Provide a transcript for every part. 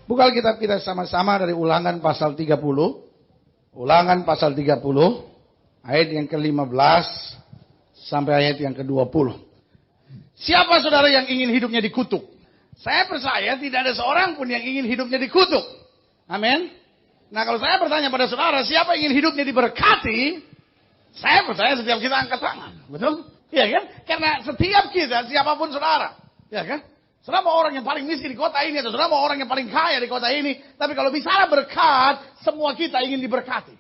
Buka Alkitab kita sama-sama dari Ulangan pasal 30. Ulangan pasal 30, ayat yang ke-15 sampai ayat yang ke-20. Siapa saudara yang ingin hidupnya dikutuk? Saya percaya tidak ada seorang pun yang ingin hidupnya dikutuk. Amin. Nah, kalau saya bertanya pada saudara, siapa yang ingin hidupnya diberkati? Saya percaya setiap kita angkat tangan. Betul? Iya kan? Karena setiap kita, siapapun saudara. Ya kan? Saudara mau orang yang paling miskin di kota ini, atau saudara mau orang yang paling kaya di kota ini. Tapi kalau bicara berkat, semua kita ingin diberkati.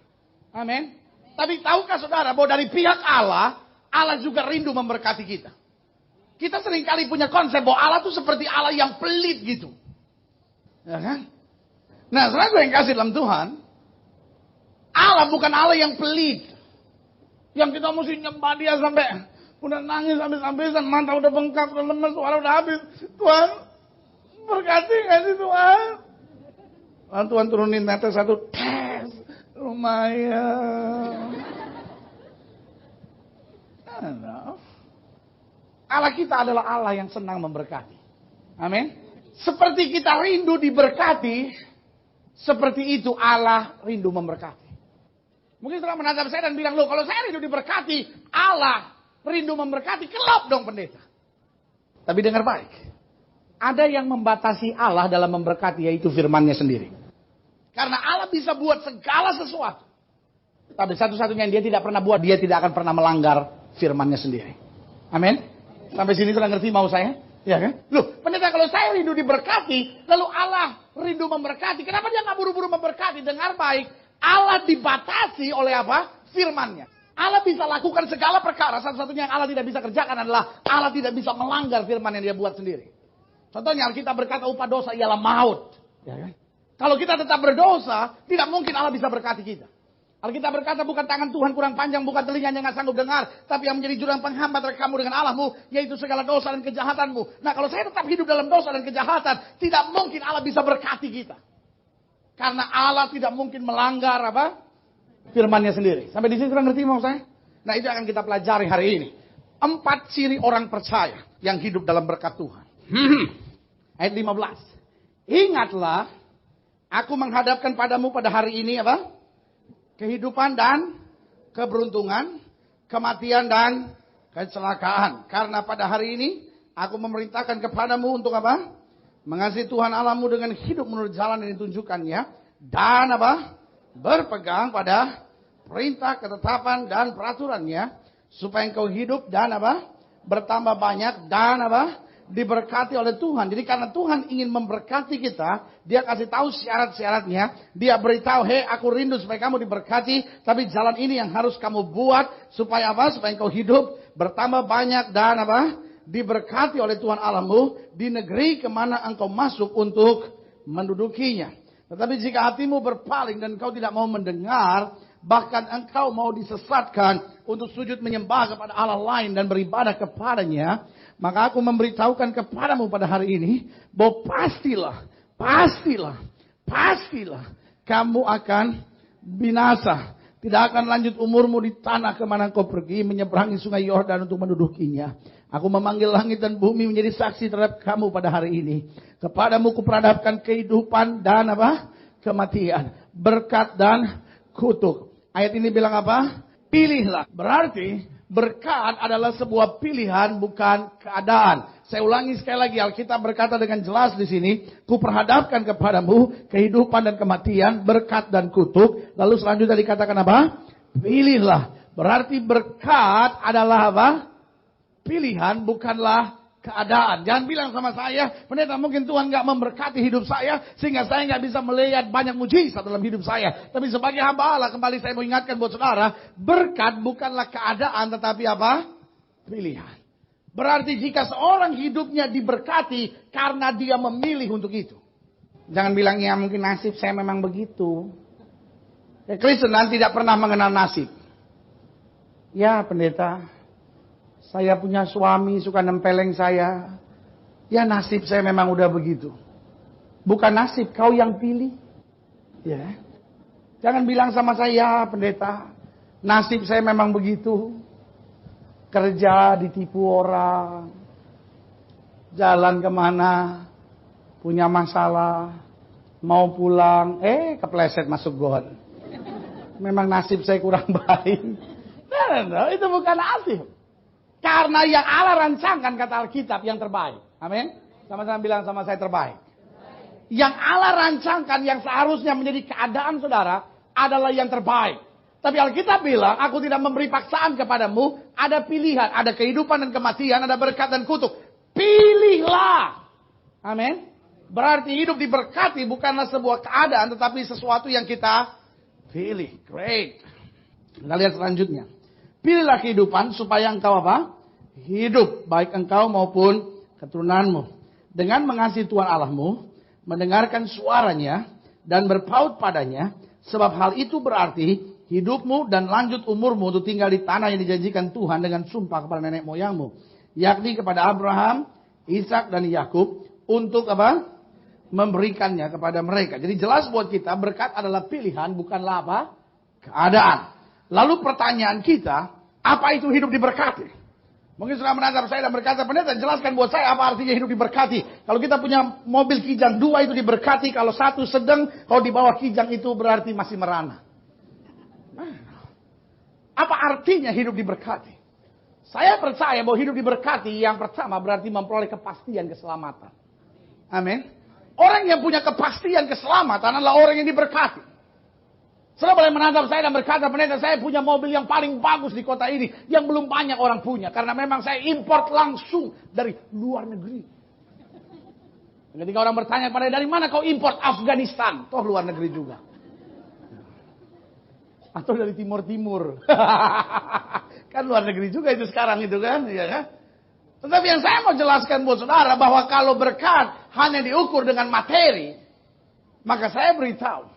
Amin. Tapi tahukah saudara bahwa dari pihak Allah, Allah juga rindu memberkati kita. Kita seringkali punya konsep bahwa Allah itu seperti Allah yang pelit gitu. Ya kan? Nah, saudara gue yang kasih dalam Tuhan, Allah bukan Allah yang pelit. Yang kita mesti nyembah dia sampai udah nangis habis-habisan, mata udah bengkak, udah lemes, suara udah habis. Tuhan, berkati gak sih Tuhan? Tuhan turunin netes satu, tes, lumayan. Allah kita adalah Allah yang senang memberkati. Amin. Seperti kita rindu diberkati, seperti itu Allah rindu memberkati. Mungkin setelah menatap saya dan bilang, loh kalau saya rindu diberkati, Allah rindu memberkati, kelop dong pendeta. Tapi dengar baik. Ada yang membatasi Allah dalam memberkati, yaitu firman-Nya sendiri. Karena Allah bisa buat segala sesuatu. Tapi satu-satunya yang dia tidak pernah buat, dia tidak akan pernah melanggar firman-Nya sendiri. Amin. Sampai sini sudah ngerti mau saya? Ya kan? Loh, pendeta kalau saya rindu diberkati, lalu Allah rindu memberkati. Kenapa dia nggak buru-buru memberkati? Dengar baik. Allah dibatasi oleh apa? Firman-Nya. Allah bisa lakukan segala perkara. Satu-satunya yang Allah tidak bisa kerjakan adalah Allah tidak bisa melanggar firman yang dia buat sendiri. Contohnya Alkitab berkata upah dosa ialah maut. Ya kan? Kalau kita tetap berdosa, tidak mungkin Allah bisa berkati kita. Alkitab berkata bukan tangan Tuhan kurang panjang, bukan telinganya nggak sanggup dengar, tapi yang menjadi jurang penghambat kamu dengan Allahmu, yaitu segala dosa dan kejahatanmu. Nah, kalau saya tetap hidup dalam dosa dan kejahatan, tidak mungkin Allah bisa berkati kita. Karena Allah tidak mungkin melanggar apa? Firman-Nya sendiri. Sampai di sini sudah ngerti mau saya? Nah, itu akan kita pelajari hari ini. 4 ciri orang percaya yang hidup dalam berkat Tuhan. Ayat 15. Ingatlah, aku menghadapkan padamu pada hari ini apa? Kehidupan dan keberuntungan, kematian dan kecelakaan. Karena pada hari ini aku memerintahkan kepadamu untuk apa? Mengasihi Tuhan Allahmu dengan hidup menurut jalan yang ditunjukkannya. Dan apa? Berpegang pada perintah, ketetapan, dan peraturannya. Supaya engkau hidup dan apa? Bertambah banyak dan apa? Diberkati oleh Tuhan. Jadi karena Tuhan ingin memberkati kita, dia kasih tahu syarat-syaratnya. Dia beritahu, hei aku rindu supaya kamu diberkati. Tapi jalan ini yang harus kamu buat. Supaya apa? Supaya engkau hidup, bertambah banyak dan apa? Diberkati oleh Tuhan Allahmu di negeri kemana engkau masuk untuk mendudukinya. Tetapi jika hatimu berpaling dan engkau tidak mau mendengar, bahkan engkau mau disesatkan untuk sujud menyembah kepada Allah lain dan beribadah kepadanya, maka aku memberitahukan kepadamu pada hari ini bahwa pastilah kamu akan binasa. Tidak akan lanjut umurmu di tanah kemana kau pergi menyeberangi sungai Yordan untuk mendudukinya. Aku memanggil langit dan bumi menjadi saksi terhadap kamu pada hari ini. Kepadamu kuperhadapkan kehidupan dan apa? Kematian. Berkat dan kutuk. Ayat ini bilang apa? Pilihlah. Berarti berkat adalah sebuah pilihan, bukan keadaan. Saya ulangi sekali lagi, Alkitab berkata dengan jelas di sini, kuperhadapkan kepadamu kehidupan dan kematian, berkat dan kutuk. Lalu selanjutnya dikatakan apa? Pilihlah. Berarti berkat adalah apa? Pilihan, bukanlah keadaan. Jangan bilang sama saya, pendeta mungkin Tuhan gak memberkati hidup saya, sehingga saya gak bisa melihat banyak mujizat dalam hidup saya. Tapi sebagai hamba Allah, kembali saya mau ingatkan buat saudara, berkat bukanlah keadaan, tetapi apa? Pilihan. Berarti jika seorang hidupnya diberkati, karena dia memilih untuk itu. Jangan bilang, ya mungkin nasib saya memang begitu. Ya, Kristen tidak pernah mengenal nasib. Ya pendeta, saya punya suami suka nempeleng saya. Ya nasib saya memang udah begitu. Bukan nasib, kau yang pilih. Ya. Jangan bilang sama saya, pendeta, nasib saya memang begitu. Kerja ditipu orang. Jalan kemana, punya masalah. Mau pulang, kepleset masuk got. Memang nasib saya kurang baik. Nah, itu bukan nasib. Karena yang Allah rancangkan kata Alkitab yang terbaik. Amin. Sama-sama bilang sama saya terbaik. Yang Allah rancangkan yang seharusnya menjadi keadaan saudara adalah yang terbaik. Tapi Alkitab bilang, aku tidak memberi paksaan kepadamu. Ada pilihan, ada kehidupan dan kematian, ada berkat dan kutuk. Pilihlah. Amin. Berarti hidup diberkati bukanlah sebuah keadaan, tetapi sesuatu yang kita pilih. Great. Kita lihat selanjutnya. Pilihlah kehidupan supaya engkau apa? Hidup. Baik engkau maupun keturunanmu. Dengan mengasihi Tuhan Allahmu, mendengarkan suaranya, dan berpaut padanya. Sebab hal itu berarti hidupmu dan lanjut umurmu untuk tinggal di tanah yang dijanjikan Tuhan dengan sumpah kepada nenek moyangmu. Yakni kepada Abraham, Ishak dan Yakub untuk apa? Memberikannya kepada mereka. Jadi jelas buat kita berkat adalah pilihan, bukanlah apa? Keadaan. Lalu pertanyaan kita, apa itu hidup diberkati? Mungkin sudah menatap saya dan berkata, pendeta jelaskan buat saya apa artinya hidup diberkati. Kalau kita punya mobil kijang 2 itu diberkati, kalau 1 sedang, kalau di bawah kijang itu berarti masih merana. Apa artinya hidup diberkati? Saya percaya bahwa hidup diberkati yang pertama berarti memperoleh kepastian keselamatan. Amin. Orang yang punya kepastian keselamatan adalah orang yang diberkati. Saudara boleh menatap saya dan berkata, pendeta saya punya mobil yang paling bagus di kota ini. Yang belum banyak orang punya. Karena memang saya import langsung dari luar negeri. Ketika orang bertanya pada dari mana kau import? Afghanistan. Toh luar negeri juga. Atau dari timur-timur. Kan luar negeri juga itu sekarang itu kan. Ya kan? Tetapi yang saya mau jelaskan buat saudara bahwa kalau berkat hanya diukur dengan materi. Maka saya beritahu.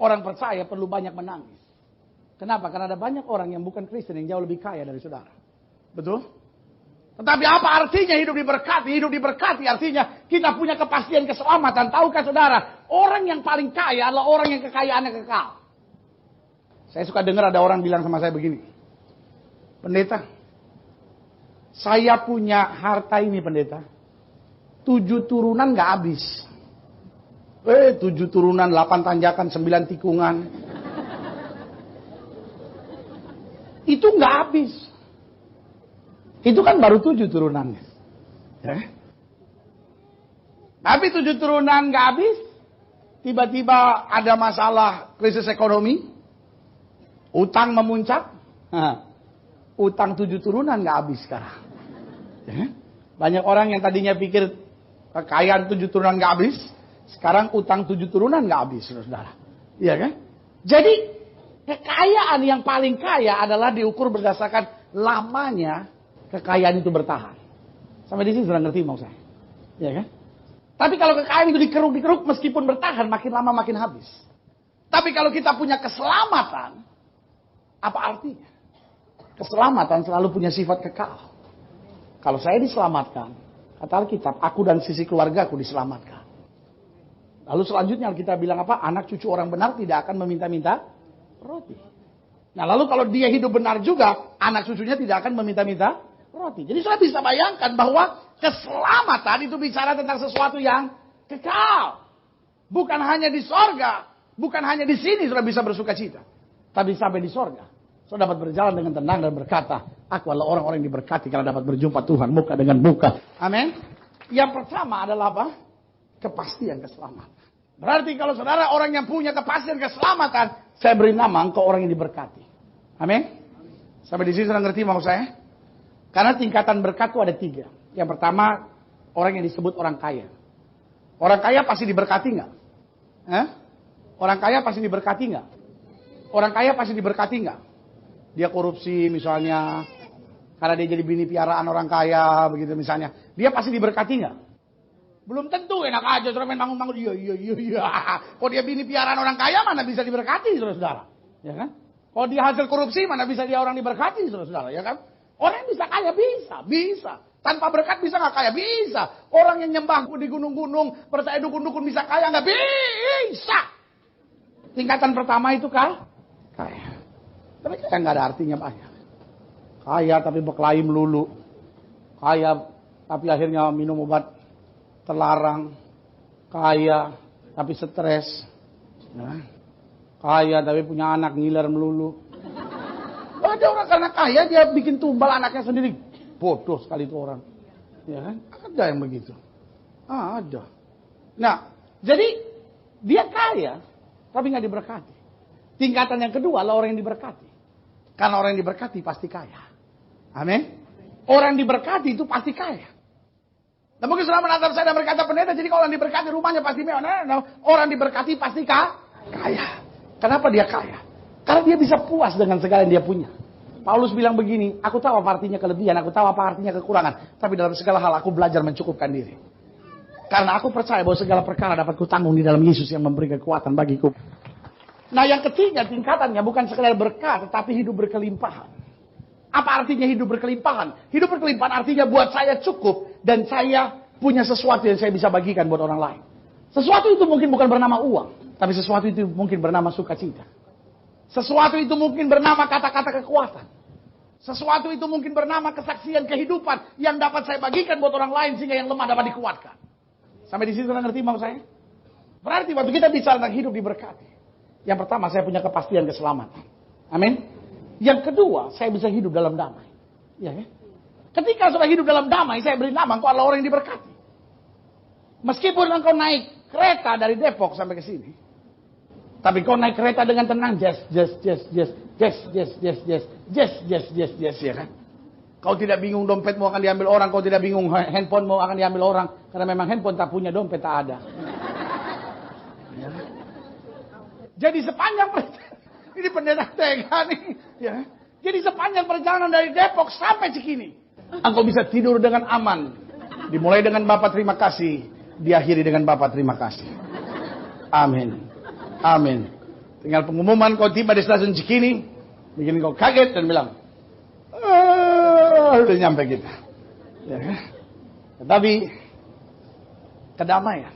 Orang percaya perlu banyak menangis. Kenapa? Karena ada banyak orang yang bukan Kristen yang jauh lebih kaya dari saudara. Betul? Tetapi apa artinya hidup diberkati? Hidup diberkati artinya kita punya kepastian keselamatan. Tahukah saudara? Orang yang paling kaya adalah orang yang kekayaannya kekal. Saya suka dengar ada orang bilang sama saya begini. Pendeta, saya punya harta ini pendeta. 7 turunan gak habis. 7 turunan, 8 tanjakan, 9 tikungan. Itu gak habis. Itu kan baru 7 turunannya. Ya. Tapi 7 turunan gak habis. Tiba-tiba ada masalah krisis ekonomi. Utang memuncak. Utang 7 turunan gak habis sekarang. Ya. Banyak orang yang tadinya pikir kekayaan 7 turunan gak habis. Sekarang utang 7 turunan gak habis, saudara. Iya kan? Jadi, kekayaan yang paling kaya adalah diukur berdasarkan lamanya kekayaan itu bertahan. Sampai di sini sudah ngerti mau saya. Iya kan? Tapi kalau kekayaan itu dikeruk-dikeruk meskipun bertahan, makin lama makin habis. Tapi kalau kita punya keselamatan, apa artinya? Keselamatan selalu punya sifat kekal. Kalau saya diselamatkan, kata Alkitab, aku dan sisi keluargaku diselamatkan. Lalu selanjutnya kita bilang apa? Anak cucu orang benar tidak akan meminta-minta roti. Nah lalu kalau dia hidup benar juga, anak cucunya tidak akan meminta-minta roti. Jadi saya bisa bayangkan bahwa keselamatan itu bicara tentang sesuatu yang kekal. Bukan hanya di sorga. Bukan hanya di sini sudah bisa bersuka cita. Tapi sampai di sorga. Sudah dapat berjalan dengan tenang dan berkata, aku adalah orang-orang yang diberkati karena dapat berjumpa Tuhan muka dengan muka. Amin. Yang pertama adalah apa? Kepastian keselamatan. Berarti kalau saudara orang yang punya kepastian keselamatan, saya beri nama engkau orang yang diberkati. Amin. Sampai di sini sudah ngerti mau saya? Karena tingkatan berkat itu ada 3. Yang pertama, orang yang disebut orang kaya. Orang kaya pasti diberkati nggak? Orang kaya pasti diberkati nggak? Orang kaya pasti diberkati nggak? Dia korupsi misalnya, karena dia jadi bini piaraan orang kaya, begitu misalnya. Dia pasti diberkati nggak? Belum tentu, enak aja, saudara main bangun-bangun, iya. Kalau dia bini piaraan orang kaya, mana bisa diberkati, saudara-saudara. Ya kan? Kalau dia hasil korupsi, mana bisa dia orang diberkati, saudara-saudara. Ya kan? Orang yang bisa kaya, bisa. Tanpa berkat bisa nggak kaya? Bisa. Orang yang nyembah di gunung-gunung, percaya dukun-dukun bisa kaya nggak? Bisa. Tingkatan pertama itu kaya. Tapi kaya nggak ada artinya banyak. Kaya tapi berkelahi melulu. Kaya tapi akhirnya minum obat terlarang. Kaya tapi stres. Ya. Kaya tapi punya anak ngiler melulu. Ada orang karena kaya dia bikin tumbal anaknya sendiri. Bodoh sekali itu orang. Ya kan? Ada yang begitu. Ada. Nah, jadi dia kaya tapi nggak diberkati. Tingkatan yang kedua adalah orang yang diberkati. Karena orang yang diberkati pasti kaya. Amin. Orang diberkati itu pasti kaya. Dan mungkin selama menatap saya dan berkata pendeta, jadi kalau orang diberkati rumahnya pasti mewah. Nah, orang diberkati pasti kaya. Kenapa dia kaya? Karena dia bisa puas dengan segala yang dia punya. Paulus bilang begini, aku tahu apa artinya kelebihan, aku tahu apa artinya kekurangan. Tapi dalam segala hal aku belajar mencukupkan diri. Karena aku percaya bahwa segala perkara dapat kutanggung di dalam Yesus yang memberi kekuatan bagiku. Nah yang ketiga tingkatannya bukan sekedar berkat, tetapi hidup berkelimpahan. Apa artinya hidup berkelimpahan? Hidup berkelimpahan artinya buat saya cukup dan saya punya sesuatu yang saya bisa bagikan buat orang lain. Sesuatu itu mungkin bukan bernama uang, tapi sesuatu itu mungkin bernama sukacita. Sesuatu itu mungkin bernama kata-kata kekuatan. Sesuatu itu mungkin bernama kesaksian kehidupan yang dapat saya bagikan buat orang lain sehingga yang lemah dapat dikuatkan. Sampai di sini sudah ngerti mau saya? Berarti waktu kita bicara tentang hidup diberkati. Yang pertama saya punya kepastian keselamatan. Amin. Yang kedua, saya bisa hidup dalam damai. Ya, ya? Ketika sudah hidup dalam damai, saya beri nama, engkau adalah orang yang diberkati. Meskipun engkau naik kereta dari Depok sampai ke sini, tapi kau naik kereta dengan tenang, yes, ya kan? Kau tidak bingung dompetmu akan diambil orang, kau tidak bingung handphonemu akan diambil orang, karena memang handphone tak punya, dompet tak ada. Ya. Jadi sepanjang ini pendeta tega nih. Ya. Jadi sepanjang perjalanan dari Depok sampai Cikini, engkau bisa tidur dengan aman. Dimulai dengan Bapak terima kasih, diakhiri dengan Bapak terima kasih. Amin. Amin. Tinggal pengumuman kau tiba di stasiun Cikini, bikin kau kaget dan bilang, udah nyampe kita. Ya. Tetapi kedamaian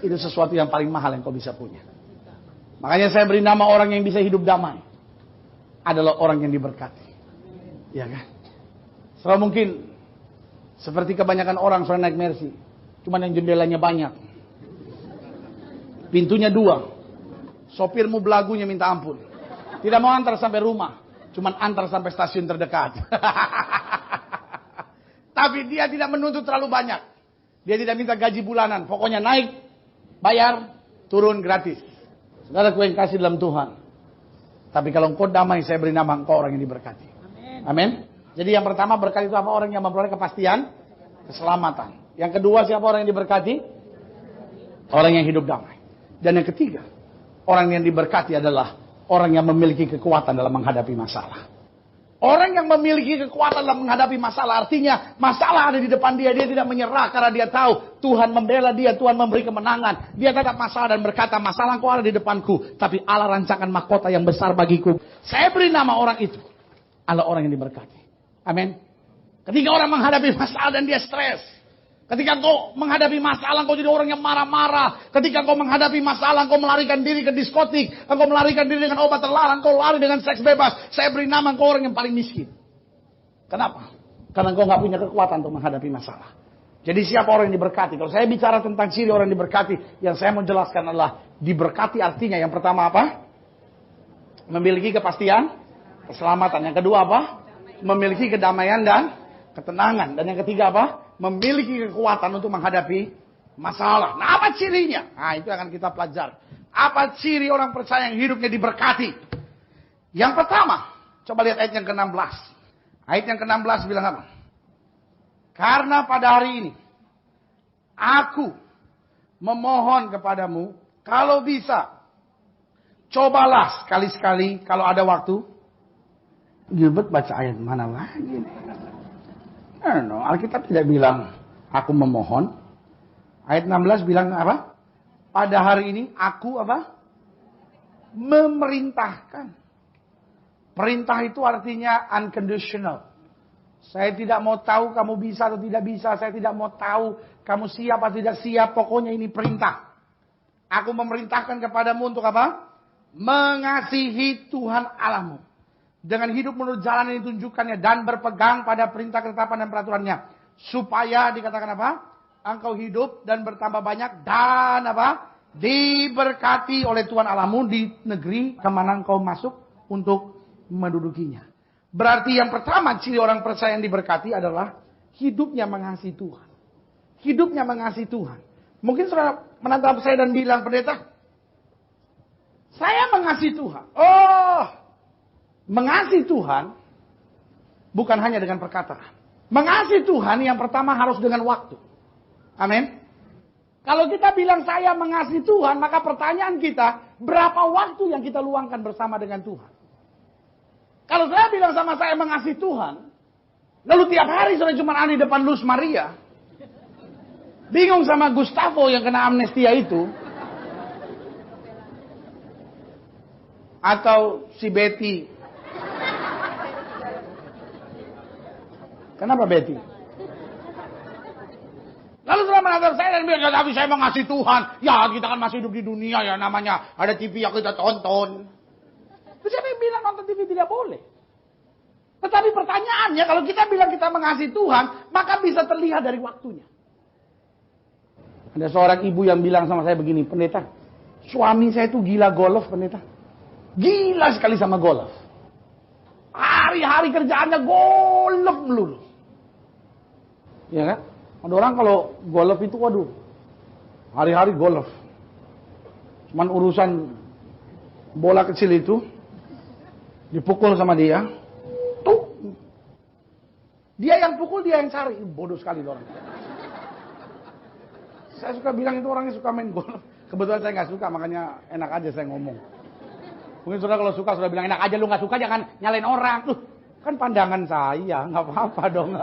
itu sesuatu yang paling mahal yang kau bisa punya. Makanya saya beri nama orang yang bisa hidup damai adalah orang yang diberkati. Ya kan? Soalnya mungkin seperti kebanyakan orang sudah naik Mercy, cuman yang jendelanya banyak, pintunya 2, sopirmu belagunya minta ampun, tidak mau antar sampai rumah, cuman antar sampai stasiun terdekat. Tapi dia tidak menuntut terlalu banyak, dia tidak minta gaji bulanan, pokoknya naik, bayar, turun gratis. Saudara ku yang kasih dalam Tuhan. Tapi kalau engkau damai, saya beri nama engkau orang yang diberkati. Amin. Jadi yang pertama berkat itu apa? Orang yang memperoleh kepastian, keselamatan. Yang kedua siapa orang yang diberkati? Orang yang hidup damai. Dan yang ketiga, orang yang diberkati adalah orang yang memiliki kekuatan dalam menghadapi masalah. Orang yang memiliki kekuatan dalam menghadapi masalah, artinya masalah ada di depan dia, dia tidak menyerah karena dia tahu Tuhan membela dia, Tuhan memberi kemenangan. Dia tetap masalah dan berkata, masalah engkau ada di depanku, tapi Allah rancangkan mahkota yang besar bagiku. Saya beri nama orang itu adalah orang yang diberkati. Amin. Ketika orang menghadapi masalah dan dia stres, ketika engkau menghadapi masalah, engkau jadi orang yang marah-marah. Ketika engkau menghadapi masalah, engkau melarikan diri ke diskotik. Engkau melarikan diri dengan obat terlarang. Engkau lari dengan seks bebas. Saya beri nama engkau orang yang paling miskin. Kenapa? Karena engkau gak punya kekuatan untuk menghadapi masalah. Jadi siapa orang yang diberkati? Kalau saya bicara tentang ciri orang yang diberkati, yang saya mau jelaskan adalah diberkati artinya yang pertama apa? Memiliki kepastian, keselamatan. Yang kedua apa? Memiliki kedamaian dan ketenangan. Dan yang ketiga apa? Memiliki kekuatan untuk menghadapi masalah. Nah, apa cirinya? Nah, itu akan kita pelajari. Apa ciri orang percaya yang hidupnya diberkati? Yang pertama, coba lihat ayat yang ke-16. Ayat yang ke-16 bilang apa? Karena pada hari ini, aku memohon kepadamu, kalau bisa, cobalah sekali-sekali kalau ada waktu. Gilbert baca ayat mana lagi nih? No, Alkitab tidak bilang aku memohon. Ayat 16 bilang apa? Pada hari ini aku apa? Memerintahkan. Perintah itu artinya unconditional. Saya tidak mau tahu kamu bisa atau tidak bisa. Saya tidak mau tahu kamu siap atau tidak siap. Pokoknya ini perintah. Aku memerintahkan kepadamu untuk apa? Mengasihi Tuhan Allahmu. Dengan hidup menurut jalan yang ditunjukkannya. Dan berpegang pada perintah, ketetapan dan peraturannya. Supaya dikatakan apa? Engkau hidup dan bertambah banyak. Dan apa? Diberkati oleh Tuhan Allahmu di negeri kemana engkau masuk untuk mendudukinya. Berarti yang pertama ciri orang percaya yang diberkati adalah hidupnya mengasihi Tuhan. Hidupnya mengasihi Tuhan. Mungkin saudara menatap saya dan bilang, pendeta, saya mengasihi Tuhan. Oh, mengasihi Tuhan bukan hanya dengan perkataan. Mengasihi Tuhan yang pertama harus dengan waktu. Amin. Kalau kita bilang saya mengasihi Tuhan, maka pertanyaan kita, berapa waktu yang kita luangkan bersama dengan Tuhan? Kalau saya bilang sama saya mengasihi Tuhan, lalu tiap hari saya cuma ada di depan Luz Maria, bingung sama Gustavo yang kena amnesia itu, atau si Betty. Kenapa Betty? Lalu setelah menatap saya dan bilang, tapi saya mengasihi Tuhan. Ya kita kan masih hidup di dunia ya, namanya ada TV yang kita tonton. Terus siapa yang bilang nonton TV tidak boleh? Tetapi pertanyaannya, kalau kita bilang kita mengasihi Tuhan, maka bisa terlihat dari waktunya. Ada seorang ibu yang bilang sama saya begini, pendeta, suami saya itu gila golf, pendeta. Gila sekali sama golf. Hari-hari kerjaannya golf melulu. Ya kan? Ada orang kalau golf itu, waduh, hari-hari golf. Cuman urusan bola kecil itu, dipukul sama dia, tuh. Dia yang pukul, dia yang cari. Bodoh sekali orang. Saya suka bilang itu orangnya suka main golf. Kebetulan saya nggak suka, makanya enak aja saya ngomong. Mungkin saudara kalau suka, saudara bilang enak aja, lu nggak suka jangan nyalain orang. Loh, kan pandangan saya, nggak apa-apa dong.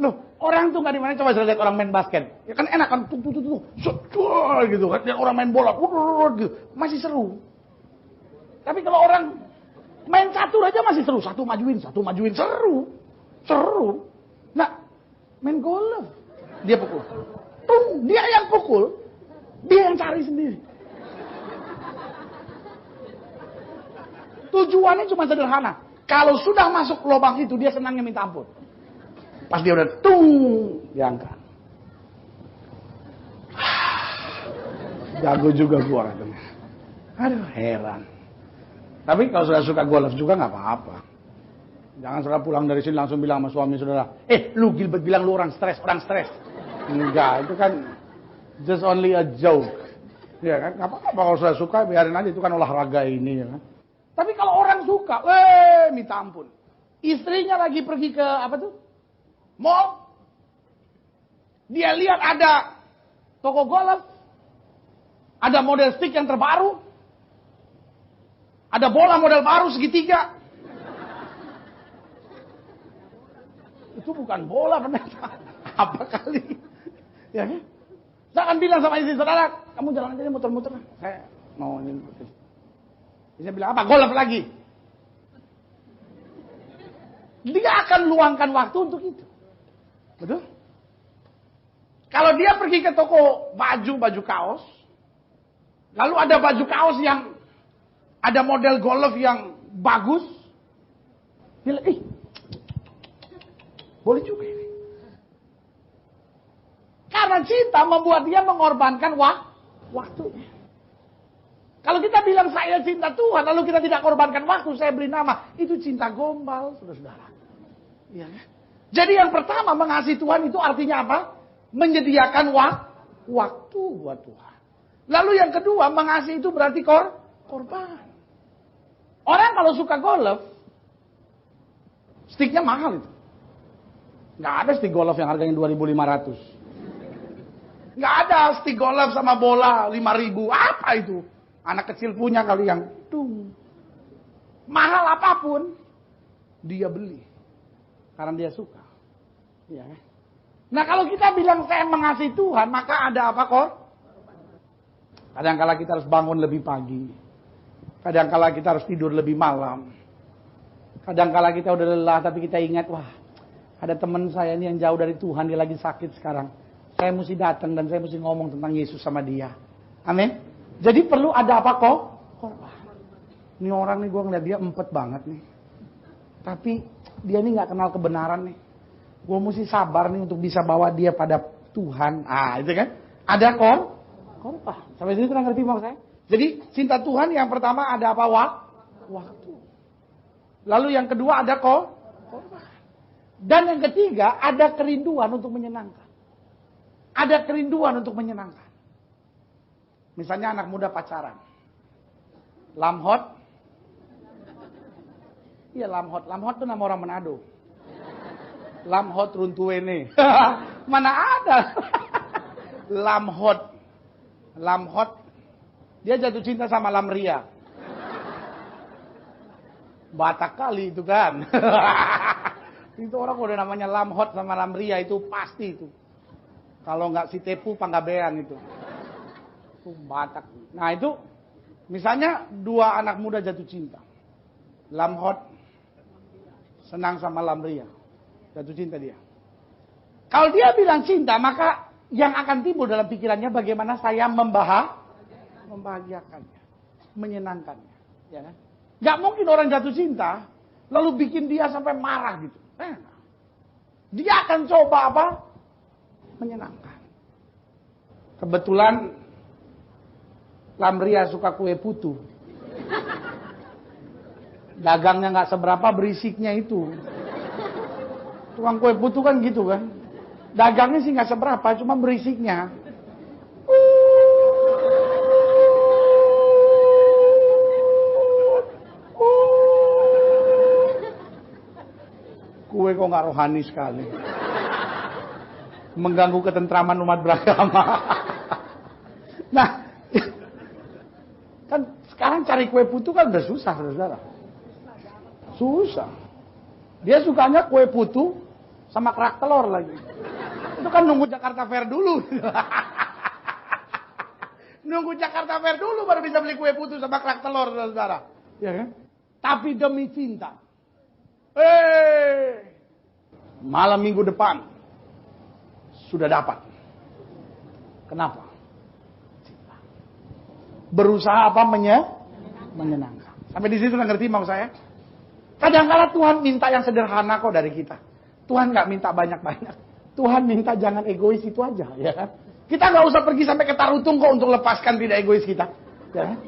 Loh, orang tuh nggak dimana, coba saya lihat orang main basket. Ya kan enak kan, tuh, gitu kan. Dan orang main bola, gitu. Masih seru. Tapi kalau orang main catur aja masih seru. Satu majuin, seru. Nah, main golf, dia pukul. Dia yang pukul, dia yang cari sendiri. Tujuannya cuma sederhana. Kalau sudah masuk lubang itu, dia senangnya minta ampun. Pas dia udah diangkat. Jago juga gua katanya. Aduh, heran. Tapi kalau sudah suka golf juga nggak apa-apa. Jangan saudara pulang dari sini langsung bilang sama suami saudara, lu Gilbert bilang lu orang stres. Enggak, itu kan just only a joke. Ya kan, nggak apa-apa kalau sudah suka, biarin aja, itu kan olahraga ini ya kan. Tapi kalau orang suka, minta ampun. Istrinya lagi pergi ke mall. Dia lihat ada toko golf, ada model stick yang terbaru, ada bola model baru segitiga. Itu bukan bola, pendeta. Apa kali? Ya kan? Saya akan bilang sama istri saudara, kamu jalan aja muter-muter. Saya mau ini. Saya bilang apa? Golf lagi. Dia akan luangkan waktu untuk itu. Betul? Kalau dia pergi ke toko baju kaos, lalu ada baju kaos yang ada model golf yang bagus, dia lihat, boleh juga ini. Karena cinta membuat dia mengorbankan waktunya. Kalau kita bilang saya cinta Tuhan, lalu kita tidak korbankan waktu, saya beri nama, itu cinta gombal, saudara-saudara. Ya. Jadi yang pertama, mengasihi Tuhan itu artinya apa? Menyediakan waktu buat Tuhan. Lalu yang kedua, mengasihi itu berarti korban. Orang kalau suka golf, sticknya mahal itu. Nggak ada stick golf yang harganya 2.500. Nggak ada stick golf sama bola 5.000. Apa itu? Anak kecil punya kali yang mahal apapun dia beli karena dia suka. Ya. Nah kalau kita bilang saya mengasihi Tuhan, maka ada apa Kadang-kala kita harus bangun lebih pagi. Kadang-kala kita harus tidur lebih malam. Kadang-kala kita udah lelah tapi kita ingat, wah ada teman saya ini yang jauh dari Tuhan, dia lagi sakit sekarang. Saya mesti datang dan saya mesti ngomong tentang Yesus sama dia. Amin. Jadi perlu ada apa korban. Ini orang nih gue ngeliat dia empet banget nih. Tapi dia nih gak kenal kebenaran nih. Gue mesti sabar nih untuk bisa bawa dia pada Tuhan. Itu kan. Ada Korban. Sampai sini sudah ngerti maksud saya? Jadi cinta Tuhan yang pertama ada apa? Waktu. Lalu yang kedua ada korban. Dan yang ketiga ada kerinduan untuk menyenangkan. Ada kerinduan untuk menyenangkan. Misalnya anak muda pacaran. Lamhot. Iya Lamhot. Lamhot itu nama orang Manado. Lamhot runtuwene. Mana ada. Lamhot. Lamhot. Dia jatuh cinta sama Lamria. Batak kali itu kan. Itu orang udah namanya Lamhot sama Lamria itu pasti itu. Kalau nggak si Tepu Panggabean itu. Itu Batak. Nah itu misalnya dua anak muda jatuh cinta. Lamhot senang sama Lamria. Jatuh cinta dia. Kalau dia bilang cinta, maka yang akan timbul dalam pikirannya bagaimana saya membahagiakannya, menyenangkannya, ya kan? Gak mungkin orang jatuh cinta lalu bikin dia sampai marah gitu. Dia akan coba apa? Menyenangkan. Kebetulan Lamria suka kue putu. Dagangnya nggak seberapa, berisiknya itu. Tukang kue putu kan gitu kan. Dagangnya sih nggak seberapa, cuma berisiknya. Kue kok nggak rohani sekali. Mengganggu ketentraman umat beragama. Nah, kan sekarang cari kue putu kan udah susah, saudara. Susah. Dia sukanya kue putu sama kerak telur lagi. Itu kan nunggu Jakarta Fair dulu. Nunggu Jakarta Fair dulu baru bisa beli kue putu sama kerak telur, saudara. Ya kan? Tapi demi cinta. Malam minggu depan sudah dapat. Kenapa? Cinta. Berusaha apa? Menyenangkan. Sampai di situ nggak ngerti mau saya? Kadang-kadang Tuhan minta yang sederhana kok dari kita. Tuhan nggak minta banyak-banyak. Tuhan minta jangan egois itu aja, ya kan? Kita nggak usah pergi sampai ke Tarutung kok untuk lepaskan tidak egois kita. Ya kan?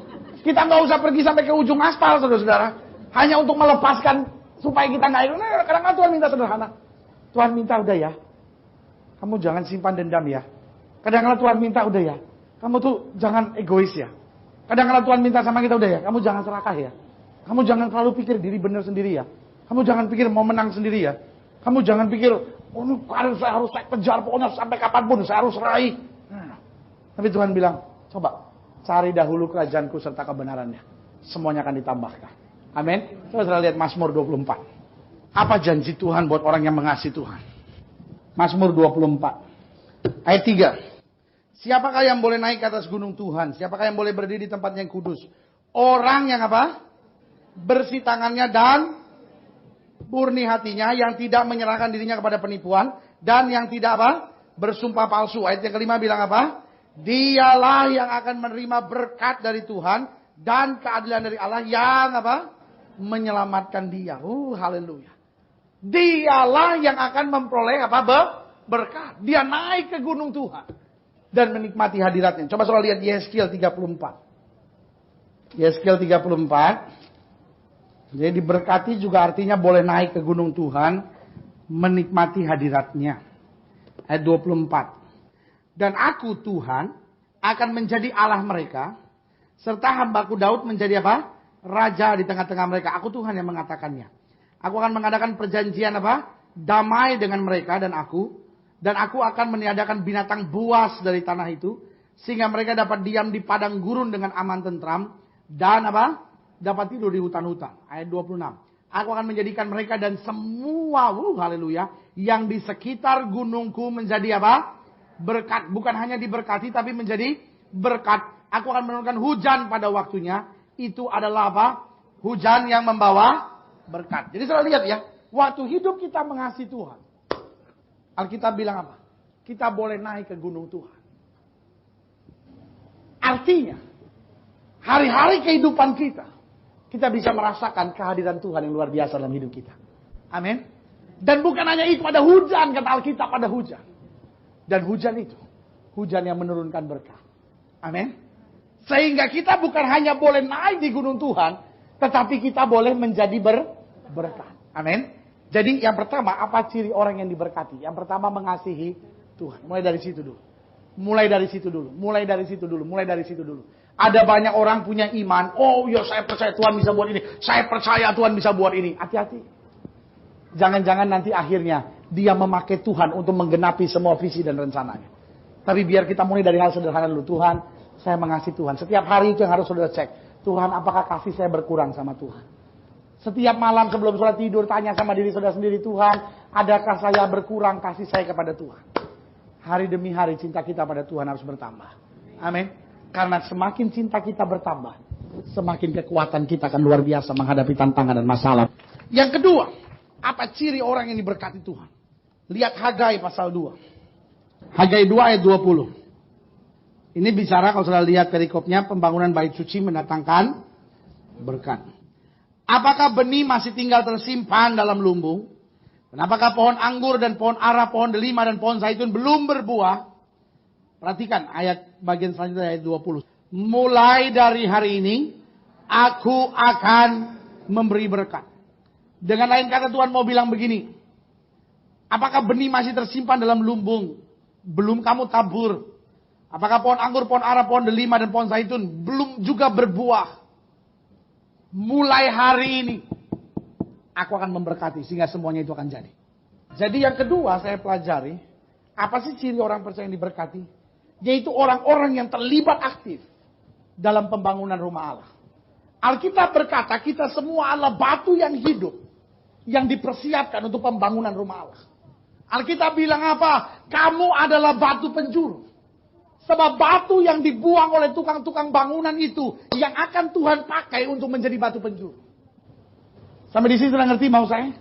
Kita nggak usah pergi sampai ke ujung aspal, saudara-saudara. Hanya untuk melepaskan supaya kita nggak egois. Nah, kadang-kadang Tuhan minta sederhana. Tuhan minta udah ya. Kamu jangan simpan dendam ya. Kadang-kadang Tuhan minta udah ya. Kamu tuh jangan egois ya. Kadang-kadang Tuhan minta sama kita udah ya. Kamu jangan serakah ya. Kamu jangan terlalu pikir diri benar sendiri ya. Kamu jangan pikir mau menang sendiri ya. Kamu jangan pikir, oh ini saya harus kejar pokoknya sampai kapanpun saya harus raih. Nah, tapi Tuhan bilang, coba cari dahulu kerajaanku serta kebenarannya. Semuanya akan ditambahkan. Amin. Coba saya lihat Mazmur 24. Apa janji Tuhan buat orang yang mengasihi Tuhan? Mazmur 24. Ayat 3. Siapakah yang boleh naik ke atas gunung Tuhan? Siapakah yang boleh berdiri di tempat yang kudus? Orang yang apa? Bersih tangannya dan murni hatinya, yang tidak menyerahkan dirinya kepada penipuan, dan yang tidak apa? Bersumpah palsu. Ayat yang kelima bilang apa? Dialah yang akan menerima berkat dari Tuhan dan keadilan dari Allah yang apa? Menyelamatkan dia. Haleluya. Dialah yang akan memperoleh apa? Berkat. Dia naik ke gunung Tuhan dan menikmati hadiratnya. Coba soal lihat Yeskiel 34. Yeskiel 34. Jadi diberkati juga artinya boleh naik ke gunung Tuhan, menikmati hadiratnya. Ayat 24. Dan aku Tuhan akan menjadi Allah mereka, serta hambaku Daud menjadi apa? Raja di tengah-tengah mereka. Aku Tuhan yang mengatakannya. Aku akan mengadakan perjanjian apa? Damai dengan mereka dan aku akan meniadakan binatang buas dari tanah itu, sehingga mereka dapat diam di padang gurun dengan aman tentram, dan apa? Dapat tidur di hutan-hutan. Ayat 26. Aku akan menjadikan mereka dan semua, haleluya, yang di sekitar gunungku menjadi apa? Berkat. Bukan hanya diberkati, tapi menjadi berkat. Aku akan menurunkan hujan pada waktunya. Itu adalah apa? Hujan yang membawa berkat. Jadi saudara lihat ya, waktu hidup kita mengasihi Tuhan, Alkitab bilang apa? Kita boleh naik ke gunung Tuhan. Artinya, hari-hari kehidupan kita bisa merasakan kehadiran Tuhan yang luar biasa dalam hidup kita. Amin. Dan bukan hanya itu, ada hujan, kata Alkitab, ada hujan. Dan hujan itu, hujan yang menurunkan berkat. Amin. Sehingga kita bukan hanya boleh naik di gunung Tuhan, tetapi kita boleh menjadi berkat. Amin. Jadi yang pertama, apa ciri orang yang diberkati? Yang pertama, mengasihi Tuhan. Mulai dari situ dulu. Mulai dari situ dulu. Mulai dari situ dulu. Mulai dari situ dulu. Ada banyak orang punya iman. Oh ya, saya percaya Tuhan bisa buat ini. Saya percaya Tuhan bisa buat ini. Hati-hati. Jangan-jangan nanti akhirnya dia memakai Tuhan untuk menggenapi semua visi dan rencananya. Tapi biar kita mulai dari hal sederhana dulu. Tuhan, saya mengasihi Tuhan. Setiap hari itu yang harus saudara cek. Tuhan, apakah kasih saya berkurang sama Tuhan? Setiap malam sebelum sholat tidur, tanya sama diri saudara sendiri, Tuhan, adakah saya berkurang kasih saya kepada Tuhan? Hari demi hari cinta kita pada Tuhan harus bertambah. Amin. Karena semakin cinta kita bertambah, semakin kekuatan kita akan luar biasa menghadapi tantangan dan masalah. Yang kedua, apa ciri orang yang diberkati Tuhan? Lihat Hagai pasal 2. Hagai 2 ayat 20. Ini bicara kalau saudara lihat perikopnya, pembangunan bait suci mendatangkan berkat. Apakah benih masih tinggal tersimpan dalam lumbung? Dan apakah pohon anggur dan pohon ara, pohon delima dan pohon zaitun belum berbuah? Perhatikan ayat bagian selanjutnya ayat 20. Mulai dari hari ini, aku akan memberi berkat. Dengan lain kata Tuhan mau bilang begini. Apakah benih masih tersimpan dalam lumbung? Belum kamu tabur. Apakah pohon anggur, pohon ara, pohon delima dan pohon zaitun belum juga berbuah? Mulai hari ini, aku akan memberkati sehingga semuanya itu akan jadi. Jadi yang kedua saya pelajari, apa sih ciri orang percaya yang diberkati? Yaitu orang-orang yang terlibat aktif dalam pembangunan rumah Allah. Alkitab berkata kita semua adalah batu yang hidup, yang dipersiapkan untuk pembangunan rumah Allah. Alkitab bilang apa? Kamu adalah batu penjuru. Sebab batu yang dibuang oleh tukang-tukang bangunan itu yang akan Tuhan pakai untuk menjadi batu penjuru. Sampai di sini sudah ngerti mau saya?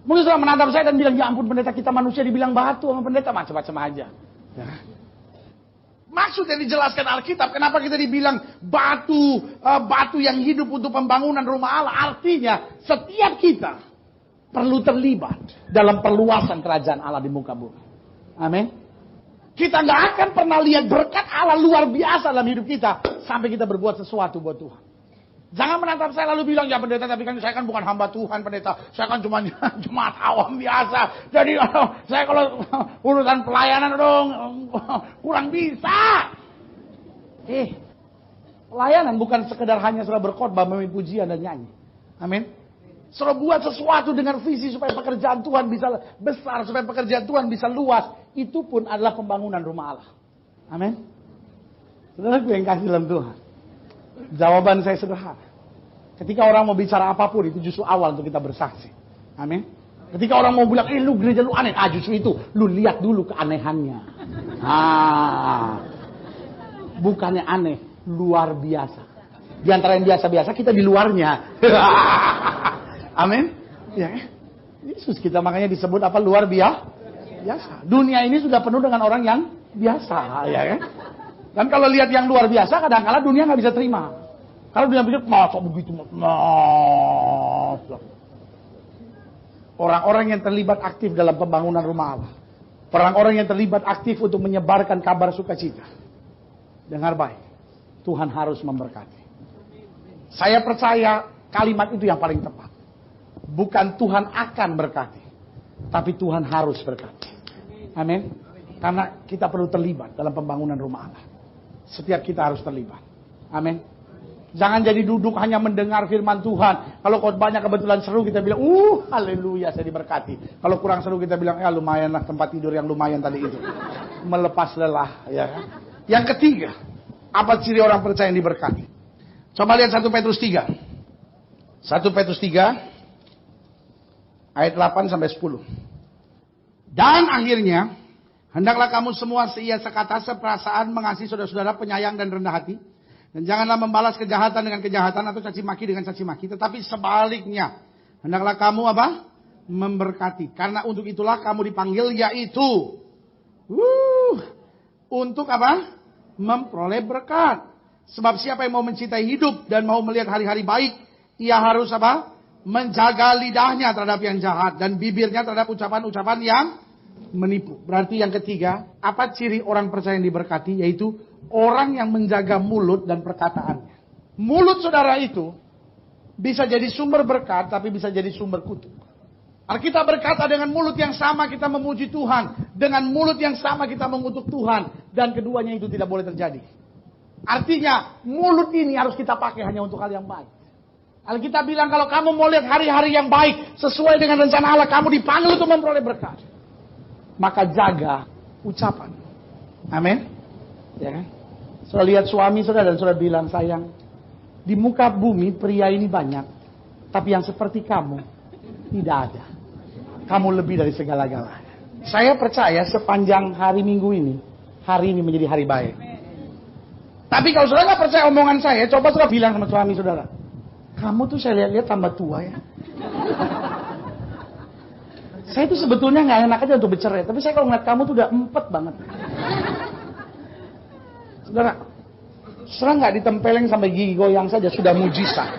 Mungkin sudah menatap saya dan bilang, ya ampun pendeta, kita manusia dibilang batu sama pendeta, macam-macam aja. Ya. Maksud yang dijelaskan Alkitab, kenapa kita dibilang batu yang hidup untuk pembangunan rumah Allah? Artinya setiap kita perlu terlibat dalam perluasan kerajaan Allah di muka bumi. Amin. Kita nggak akan pernah lihat berkat Allah luar biasa dalam hidup kita sampai kita berbuat sesuatu buat Tuhan. Jangan menatap saya lalu bilang, ya pendeta, tapi kan saya kan bukan hamba Tuhan pendeta. Saya kan cuma jemaat awam biasa. Jadi saya kalau urusan pelayanan dong kurang bisa. Pelayanan bukan sekedar hanya sudah berkhotbah, memimpin pujian dan nyanyi. Amin. Suruh buat sesuatu dengan visi supaya pekerjaan Tuhan bisa besar, supaya pekerjaan Tuhan bisa luas. Itu pun adalah pembangunan rumah Allah. Amin. Saudaraku yang kasih dalam Tuhan. Jawaban saya sederhana. Ketika orang mau bicara apapun, itu justru awal untuk kita bersaksi. Amin. Ketika orang mau bilang, lu gereja lu aneh. Justru itu, lu lihat dulu keanehannya. Bukannya aneh, luar biasa. Di antara yang biasa-biasa, kita di luarnya. Amin. Ya, Yesus kita makanya disebut apa? Luar biasa. Dunia ini sudah penuh dengan orang yang biasa, ya kan? Dan kalau lihat yang luar biasa, kadang-kala dunia nggak bisa terima. Kalau dunia bisa, masa begitu? Orang-orang yang terlibat aktif dalam pembangunan rumah Allah, orang-orang yang terlibat aktif untuk menyebarkan kabar sukacita. Dengar baik, Tuhan harus memberkati. Saya percaya kalimat itu yang paling tepat. Bukan Tuhan akan berkati, tapi Tuhan harus berkati. Amin. Karena kita perlu terlibat dalam pembangunan rumah Allah. Setiap kita harus terlibat. Amin. Jangan jadi duduk hanya mendengar firman Tuhan. Kalau khotbahnya kebetulan seru, kita bilang, haleluya, saya diberkati. Kalau kurang seru, kita bilang, ya lumayanlah tempat tidur yang lumayan tadi itu. Melepas lelah. Ya. Yang ketiga, apa ciri orang percaya yang diberkati? Coba lihat 1 Petrus 3. 1 Petrus 3. Ayat 8 sampai 10. Dan akhirnya, hendaklah kamu semua seia sekata seperasaan mengasihi saudara-saudara, penyayang dan rendah hati. Dan janganlah membalas kejahatan dengan kejahatan atau caci maki dengan caci maki. Tetapi sebaliknya, hendaklah kamu apa? Memberkati. Karena untuk itulah kamu dipanggil, yaitu untuk apa? Memperoleh berkat. Sebab siapa yang mau mencintai hidup dan mau melihat hari-hari baik, ia harus apa? Menjaga lidahnya terhadap yang jahat dan bibirnya terhadap ucapan-ucapan yang menipu. Berarti yang ketiga, apa ciri orang percaya yang diberkati? Yaitu orang yang menjaga mulut dan perkataannya. Mulut saudara itu bisa jadi sumber berkat, tapi bisa jadi sumber kutuk. Kita berkata dengan mulut yang sama kita memuji Tuhan, dengan mulut yang sama kita mengutuk Tuhan, dan keduanya itu tidak boleh terjadi. Artinya mulut ini harus kita pakai hanya untuk hal yang baik. Alkitab bilang kalau kamu mau lihat hari-hari yang baik sesuai dengan rencana Allah, kamu dipanggil untuk memperoleh berkat. Maka jaga ucapan. Amin. Ya kan? Saudara lihat suami saudara dan saudara bilang, sayang, di muka bumi pria ini banyak, tapi yang seperti kamu tidak ada. Kamu lebih dari segala-galanya. Saya percaya sepanjang hari Minggu ini, hari ini menjadi hari baik. Tapi kalau saudara nggak percaya omongan saya, coba saudara bilang sama suami saudara, kamu tuh saya lihat-lihat tambah tua ya. Saya tuh sebetulnya nggak enak aja untuk bercerai, tapi saya kalau ngeliat kamu tuh udah empet banget. Saudara nggak ditempeleng sampai gigi goyang saja sudah mujizat.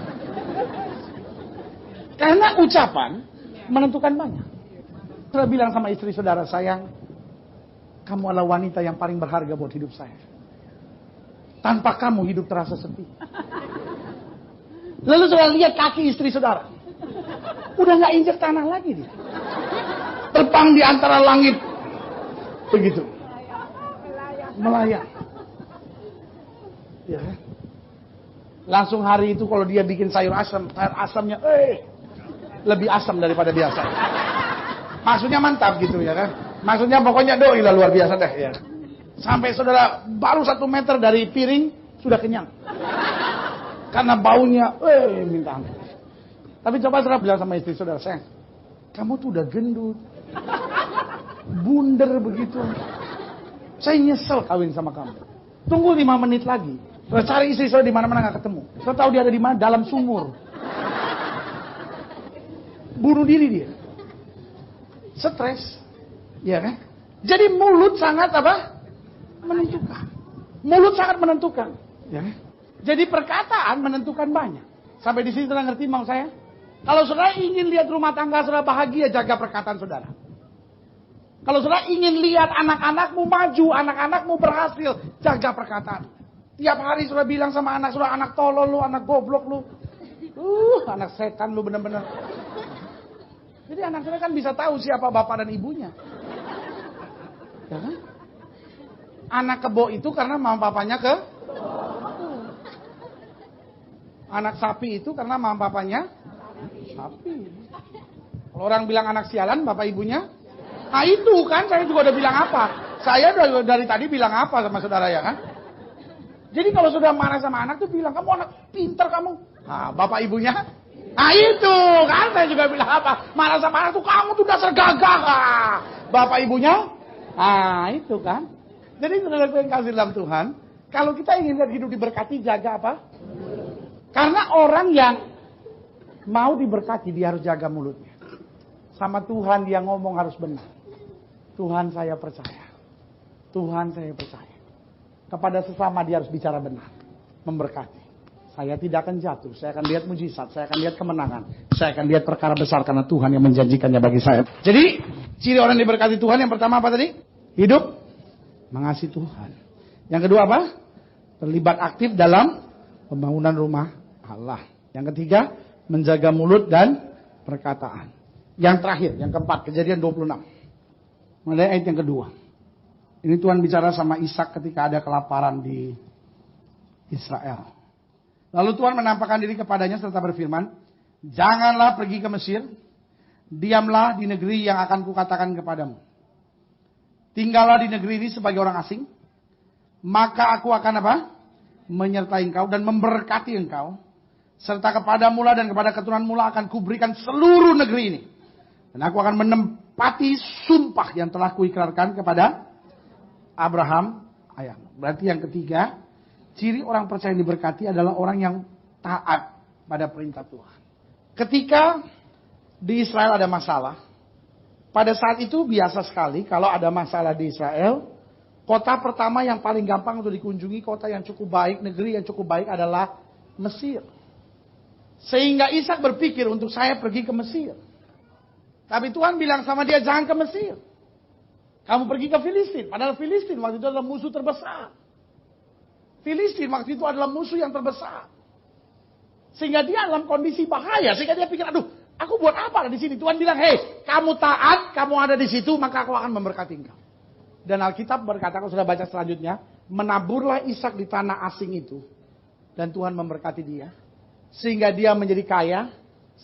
Karena ucapan menentukan banyak. Saudara bilang sama istri saudara, sayang, kamu adalah wanita yang paling berharga buat hidup saya. Tanpa kamu hidup terasa sepi. Lalu saudara lihat kaki istri saudara, udah nggak injek tanah lagi dia. Terbang di antara langit, begitu, melayang. Ya. Langsung hari itu kalau dia bikin sayur asamnya, lebih asam daripada biasa. Maksudnya mantap gitu ya kan. Maksudnya pokoknya doi lah luar biasa deh ya. Sampai saudara baru 1 meter dari piring sudah kenyang. Karena baunya, minta ampun. Tapi coba saudara bilang sama istri saudara, sayang, kamu tuh udah gendut, bunder begitu. Saya nyesel kawin sama kamu. Tunggu 5 menit lagi. Saudara cari istri saudara di mana-mana nggak ketemu. Saudara tahu dia ada di mana? Dalam sumur. Bunuh diri dia. Stres, ya kan? Jadi mulut sangat apa? Menentukan. Mulut sangat menentukan, ya kan? Jadi perkataan menentukan banyak. Sampai di sini saudara ngerti mau saya? Kalau saudara ingin lihat rumah tangga saudara bahagia, jaga perkataan saudara. Kalau saudara ingin lihat anak-anakmu maju, anak-anakmu berhasil, jaga perkataan. Tiap hari saudara bilang sama anak saudara, anak tolol lu, anak goblok lu. Anak setan lu bener-bener. Jadi anak saudara kan bisa tahu siapa bapak dan ibunya. Ya kan? Anak kebo itu karena mama papanya ke. Anak sapi itu karena mama papanya sapi. Kalau orang bilang anak sialan, bapak ibunya. Nah itu kan, saya juga udah bilang apa. Saya dari tadi bilang apa sama saudara ya kan. Jadi kalau sudah marah sama anak tuh bilang, kamu anak pintar kamu. Nah bapak ibunya. Nah itu kan, saya juga bilang apa. Marah sama anak tuh, kamu tuh dasar gagah. Bapak ibunya. Nah itu kan. Jadi saudara yang kasih dalam Tuhan. Kalau kita ingin lihat hidup diberkati, jaga apa? Karena orang yang mau diberkati, dia harus jaga mulutnya. Sama Tuhan dia ngomong harus benar. Tuhan saya percaya. Tuhan saya percaya. Kepada sesama dia harus bicara benar. Memberkati. Saya tidak akan jatuh. Saya akan lihat mujizat. Saya akan lihat kemenangan. Saya akan lihat perkara besar karena Tuhan yang menjanjikannya bagi saya. Jadi, ciri orang diberkati Tuhan yang pertama apa tadi? Hidup mengasihi Tuhan. Yang kedua apa? Terlibat aktif dalam pembangunan rumah Allah. Yang ketiga, menjaga mulut dan perkataan. Yang terakhir, yang keempat, Kejadian 26. Mulai ayat yang kedua. Ini Tuhan bicara sama Ishak ketika ada kelaparan di Israel. Lalu Tuhan menampakkan diri kepadanya serta berfirman, janganlah pergi ke Mesir, diamlah di negeri yang akan kukatakan kepadamu. Tinggallah di negeri ini sebagai orang asing, maka aku akan apa? Menyertai engkau dan memberkati engkau, serta kepadamu lah dan kepada keturunanmu lah akan kuberikan seluruh negeri ini. Dan aku akan menempati sumpah yang telah kuikrarkan kepada Abraham ayahmu. Berarti yang ketiga, ciri orang percaya yang diberkati adalah orang yang taat pada perintah Tuhan. Ketika di Israel ada masalah, pada saat itu biasa sekali kalau ada masalah di Israel, kota pertama yang paling gampang untuk dikunjungi, kota yang cukup baik, negeri yang cukup baik adalah Mesir. Sehingga Ishak berpikir untuk saya pergi ke Mesir. Tapi Tuhan bilang sama dia, jangan ke Mesir. Kamu pergi ke Filistin, padahal Filistin waktu itu adalah musuh terbesar. Filistin waktu itu adalah musuh yang terbesar. Sehingga dia dalam kondisi bahaya, sehingga dia pikir, aduh, aku buat apa di sini? Tuhan bilang, hei, kamu taat, kamu ada di situ, maka aku akan memberkati engkau. Dan Alkitab berkata, kalau sudah baca selanjutnya, menaburlah Ishak di tanah asing itu. Dan Tuhan memberkati dia. Sehingga dia menjadi kaya,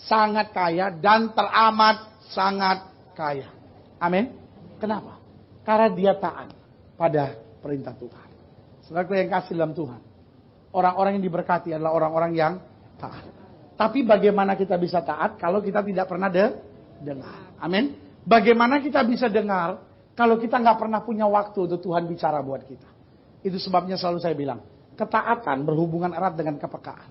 sangat kaya, dan teramat sangat kaya. Amin. Kenapa? Karena dia taat pada perintah Tuhan. Saudara yang kasih dalam Tuhan. Orang-orang yang diberkati adalah orang-orang yang taat. Tapi bagaimana kita bisa taat kalau kita tidak pernah dengar? Amin. Bagaimana kita bisa dengar kalau kita nggak pernah punya waktu untuk Tuhan bicara buat kita? Itu sebabnya selalu saya bilang, ketaatan berhubungan erat dengan kepekaan.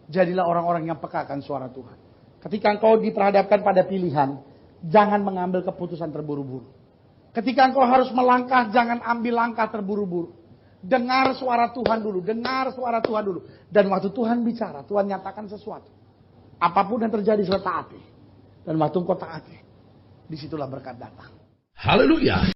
Jadilah orang-orang yang peka akan suara Tuhan. Ketika engkau diperhadapkan pada pilihan, jangan mengambil keputusan terburu-buru. Ketika engkau harus melangkah, jangan ambil langkah terburu-buru. Dengar suara Tuhan dulu, dengar suara Tuhan dulu. Dan waktu Tuhan bicara, Tuhan nyatakan sesuatu. Apapun yang terjadi, sudah taati. Dan waktu engkau taati, disitulah berkat datang. Haleluya.